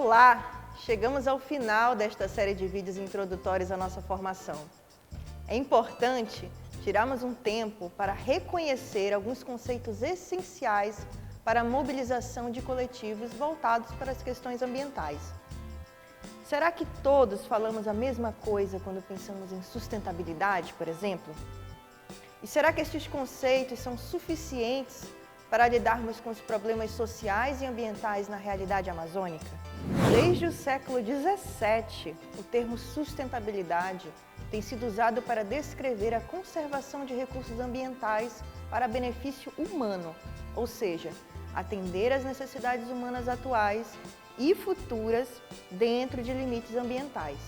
Olá! Chegamos ao final desta série de vídeos introdutórios à nossa formação. É importante tirarmos um tempo para reconhecer alguns conceitos essenciais para a mobilização de coletivos voltados para as questões ambientais. Será que todos falamos a mesma coisa quando pensamos em sustentabilidade, por exemplo? E será que estes conceitos são suficientes para lidarmos com os problemas sociais e ambientais na realidade amazônica? Desde o século XVII, o termo sustentabilidade tem sido usado para descrever a conservação de recursos ambientais para benefício humano, ou seja, atender às necessidades humanas atuais e futuras dentro de limites ambientais.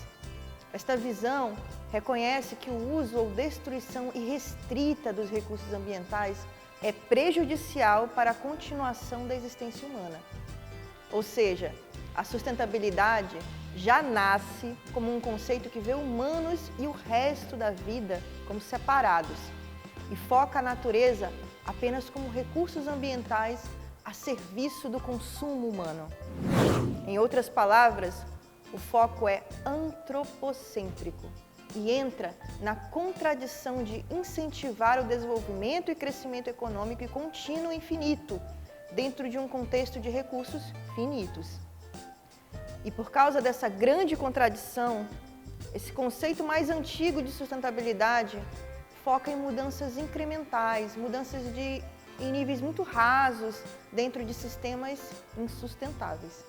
Esta visão reconhece que o uso ou destruição irrestrita dos recursos ambientais é prejudicial para a continuação da existência humana. Ou seja, a sustentabilidade já nasce como um conceito que vê humanos e o resto da vida como separados e foca a natureza apenas como recursos ambientais a serviço do consumo humano. Em outras palavras, o foco é antropocêntrico e entra na contradição de incentivar o desenvolvimento e crescimento econômico e contínuo infinito dentro de um contexto de recursos finitos. E por causa dessa grande contradição, esse conceito mais antigo de sustentabilidade foca em mudanças incrementais, mudanças em níveis muito rasos dentro de sistemas insustentáveis.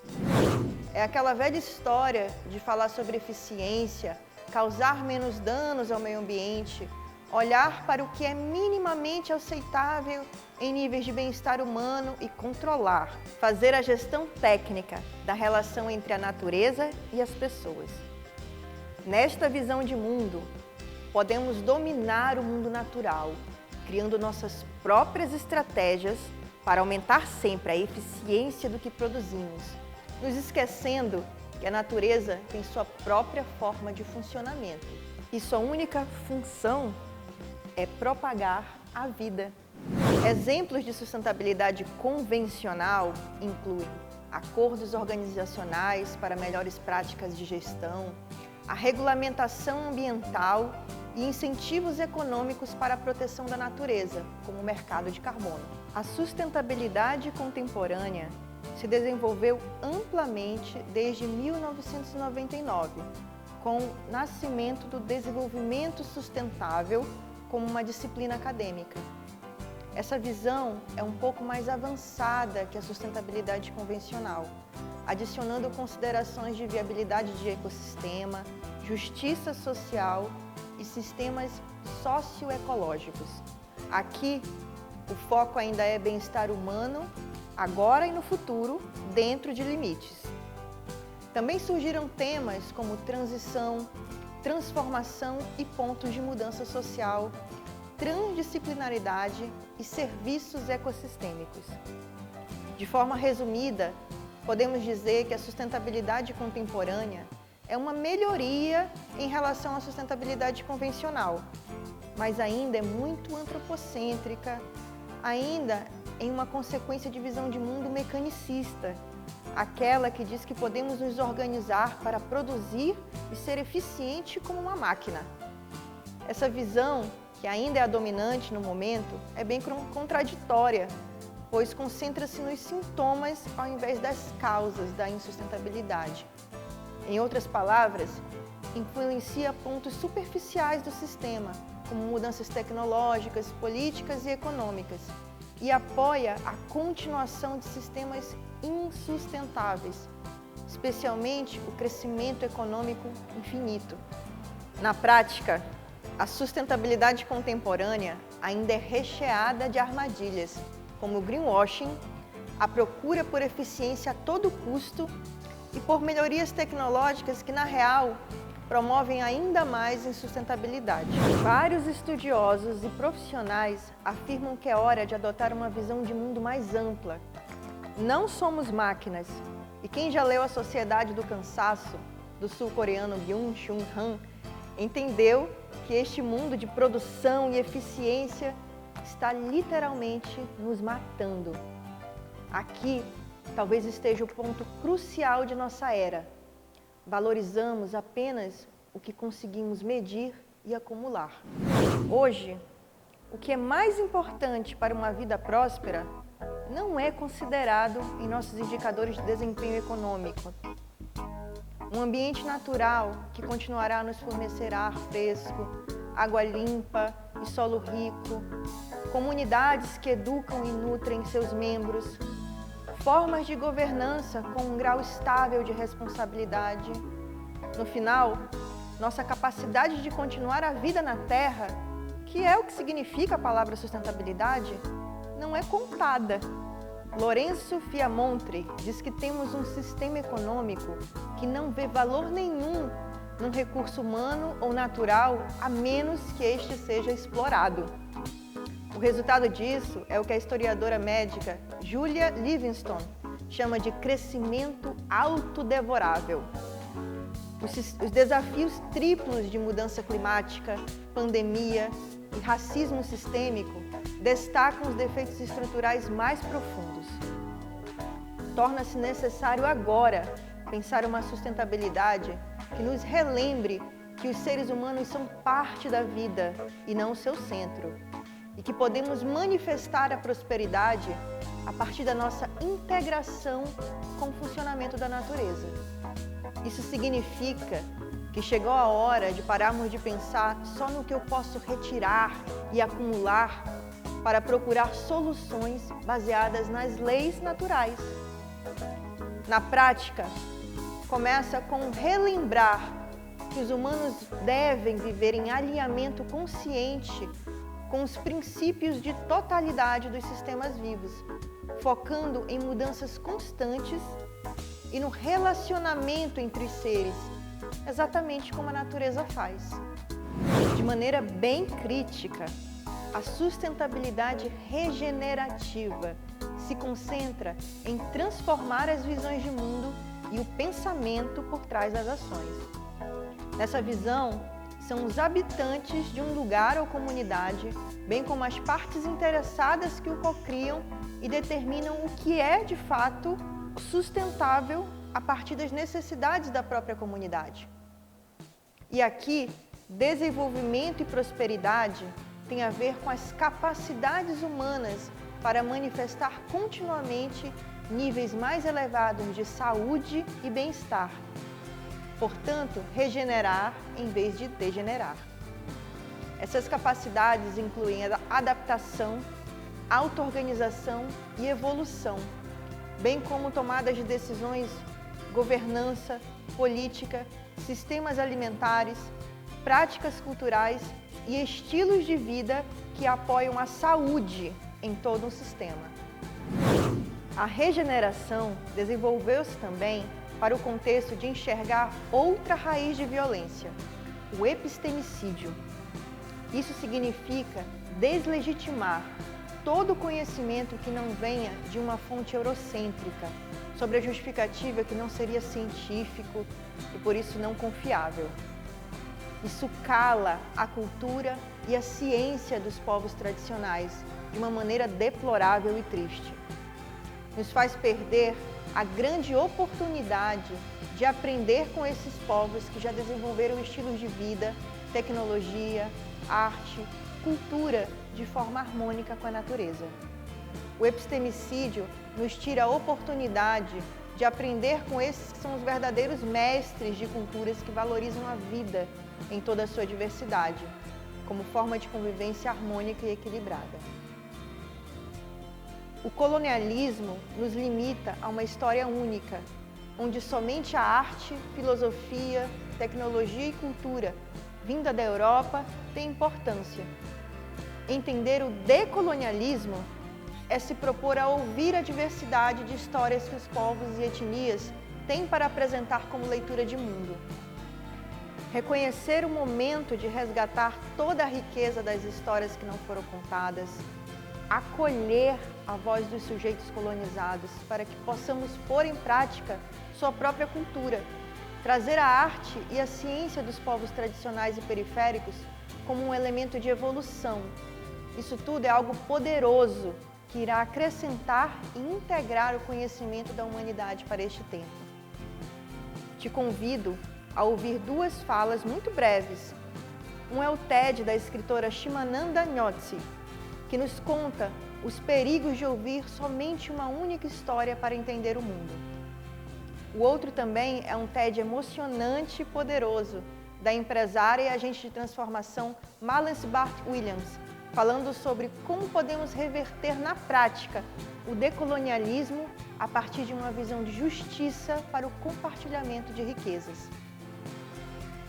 É aquela velha história de falar sobre eficiência, causar menos danos ao meio ambiente, olhar para o que é minimamente aceitável em níveis de bem-estar humano e controlar, fazer a gestão técnica da relação entre a natureza e as pessoas. Nesta visão de mundo, podemos dominar o mundo natural, criando nossas próprias estratégias para aumentar sempre a eficiência do que produzimos, nos esquecendo que a natureza tem sua própria forma de funcionamento e sua única função é propagar a vida. Exemplos de sustentabilidade convencional incluem acordos organizacionais para melhores práticas de gestão, a regulamentação ambiental e incentivos econômicos para a proteção da natureza, como o mercado de carbono. A sustentabilidade contemporânea se desenvolveu amplamente desde 1999, com o nascimento do desenvolvimento sustentável como uma disciplina acadêmica. Essa visão é um pouco mais avançada que a sustentabilidade convencional, adicionando considerações de viabilidade de ecossistema, justiça social e sistemas socioecológicos. Aqui, o foco ainda é bem-estar humano, agora e no futuro, dentro de limites. Também surgiram temas como transição, transformação e pontos de mudança social, transdisciplinaridade e serviços ecossistêmicos. De forma resumida, podemos dizer que a sustentabilidade contemporânea é uma melhoria em relação à sustentabilidade convencional, mas ainda é muito antropocêntrica, ainda em uma consequência de visão de mundo mecanicista, aquela que diz que podemos nos organizar para produzir e ser eficiente como uma máquina. Essa visão, que ainda é a dominante no momento, é bem contraditória, pois concentra-se nos sintomas ao invés das causas da insustentabilidade. Em outras palavras, influencia pontos superficiais do sistema, como mudanças tecnológicas, políticas e econômicas, e apoia a continuação de sistemas insustentáveis, especialmente o crescimento econômico infinito. Na prática, a sustentabilidade contemporânea ainda é recheada de armadilhas, como o greenwashing, a procura por eficiência a todo custo e por melhorias tecnológicas que, na real, promovem ainda mais insustentabilidade. Vários estudiosos e profissionais afirmam que é hora de adotar uma visão de mundo mais ampla. Não somos máquinas, e quem já leu A Sociedade do Cansaço, do sul-coreano Byung-Chul Han, entendeu que este mundo de produção e eficiência está literalmente nos matando. Aqui, talvez esteja o ponto crucial de nossa era. Valorizamos apenas o que conseguimos medir e acumular. Hoje, o que é mais importante para uma vida próspera não é considerado em nossos indicadores de desempenho econômico. Um ambiente natural que continuará a nos fornecer ar fresco, água limpa e solo rico, comunidades que educam e nutrem seus membros, formas de governança com um grau estável de responsabilidade. No final, nossa capacidade de continuar a vida na Terra, que é o que significa a palavra sustentabilidade, não é contada. Lorenzo Fiamontre diz que temos um sistema econômico que não vê valor nenhum num recurso humano ou natural, a menos que este seja explorado. O resultado disso é o que a historiadora médica Julia Livingstone chama de crescimento autodevorável. Os desafios triplos de mudança climática, pandemia e racismo sistêmico destacam os defeitos estruturais mais profundos. Torna-se necessário agora pensar uma sustentabilidade que nos relembre que os seres humanos são parte da vida e não o seu centro, e que podemos manifestar a prosperidade a partir da nossa integração com o funcionamento da natureza. Isso significa que chegou a hora de pararmos de pensar só no que eu posso retirar e acumular para procurar soluções baseadas nas leis naturais. Na prática, começa com relembrar que os humanos devem viver em alinhamento consciente com os princípios de totalidade dos sistemas vivos, focando em mudanças constantes e no relacionamento entre os seres, exatamente como a natureza faz. De maneira bem crítica, a sustentabilidade regenerativa se concentra em transformar as visões de mundo e o pensamento por trás das ações. Nessa visão, são os habitantes de um lugar ou comunidade, bem como as partes interessadas que o cocriam e determinam o que é, de fato, sustentável a partir das necessidades da própria comunidade. E aqui, desenvolvimento e prosperidade tem a ver com as capacidades humanas para manifestar continuamente níveis mais elevados de saúde e bem-estar. Portanto, regenerar em vez de degenerar. Essas capacidades incluem a adaptação, auto-organização e evolução, bem como tomadas de decisões, governança, política, sistemas alimentares, práticas culturais e estilos de vida que apoiam a saúde em todo um sistema. A regeneração desenvolveu-se também para o contexto de enxergar outra raiz de violência, o epistemicídio. Isso significa deslegitimar todo conhecimento que não venha de uma fonte eurocêntrica, sobre a justificativa que não seria científico e por isso não confiável. Isso cala a cultura e a ciência dos povos tradicionais de uma maneira deplorável e triste. Nos faz perder a grande oportunidade de aprender com esses povos que já desenvolveram estilos de vida, tecnologia, arte, cultura de forma harmônica com a natureza. O epistemicídio nos tira a oportunidade de aprender com esses que são os verdadeiros mestres de culturas que valorizam a vida em toda a sua diversidade, como forma de convivência harmônica e equilibrada. O colonialismo nos limita a uma história única, onde somente a arte, filosofia, tecnologia e cultura vinda da Europa tem importância. Entender o decolonialismo é se propor a ouvir a diversidade de histórias que os povos e etnias têm para apresentar como leitura de mundo. Reconhecer o momento de resgatar toda a riqueza das histórias que não foram contadas, acolher a voz dos sujeitos colonizados para que possamos pôr em prática sua própria cultura, trazer a arte e a ciência dos povos tradicionais e periféricos como um elemento de evolução. Isso tudo é algo poderoso que irá acrescentar e integrar o conhecimento da humanidade para este tempo. Te convido a ouvir duas falas muito breves. Um é o TED da escritora Shimananda Ngozi, que nos conta os perigos de ouvir somente uma única história para entender o mundo. O outro também é um TED emocionante e poderoso da empresária e agente de transformação Malance Bart Williams, falando sobre como podemos reverter na prática o decolonialismo a partir de uma visão de justiça para o compartilhamento de riquezas.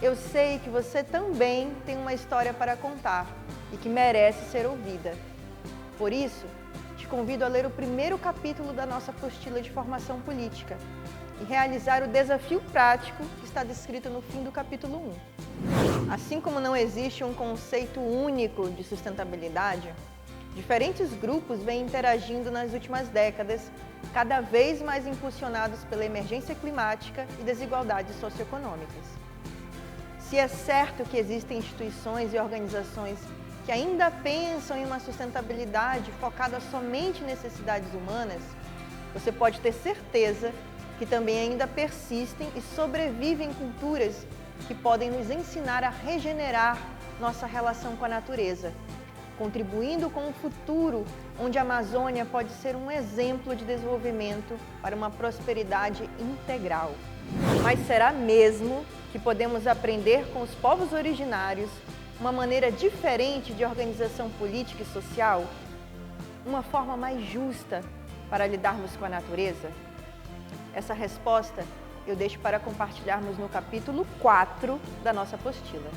Eu sei que você também tem uma história para contar e que merece ser ouvida. Por isso, te convido a ler o primeiro capítulo da nossa apostila de formação política e realizar o desafio prático que está descrito no fim do capítulo 1. Assim como não existe um conceito único de sustentabilidade, diferentes grupos vêm interagindo nas últimas décadas, cada vez mais impulsionados pela emergência climática e desigualdades socioeconômicas. Se é certo que existem instituições e organizações que ainda pensam em uma sustentabilidade focada somente em necessidades humanas, você pode ter certeza que também ainda persistem e sobrevivem culturas que podem nos ensinar a regenerar nossa relação com a natureza, contribuindo com um futuro onde a Amazônia pode ser um exemplo de desenvolvimento para uma prosperidade integral. Mas será mesmo que podemos aprender com os povos originários uma maneira diferente de organização política e social? Uma forma mais justa para lidarmos com a natureza? Essa resposta eu deixo para compartilharmos no capítulo 4 da nossa apostila.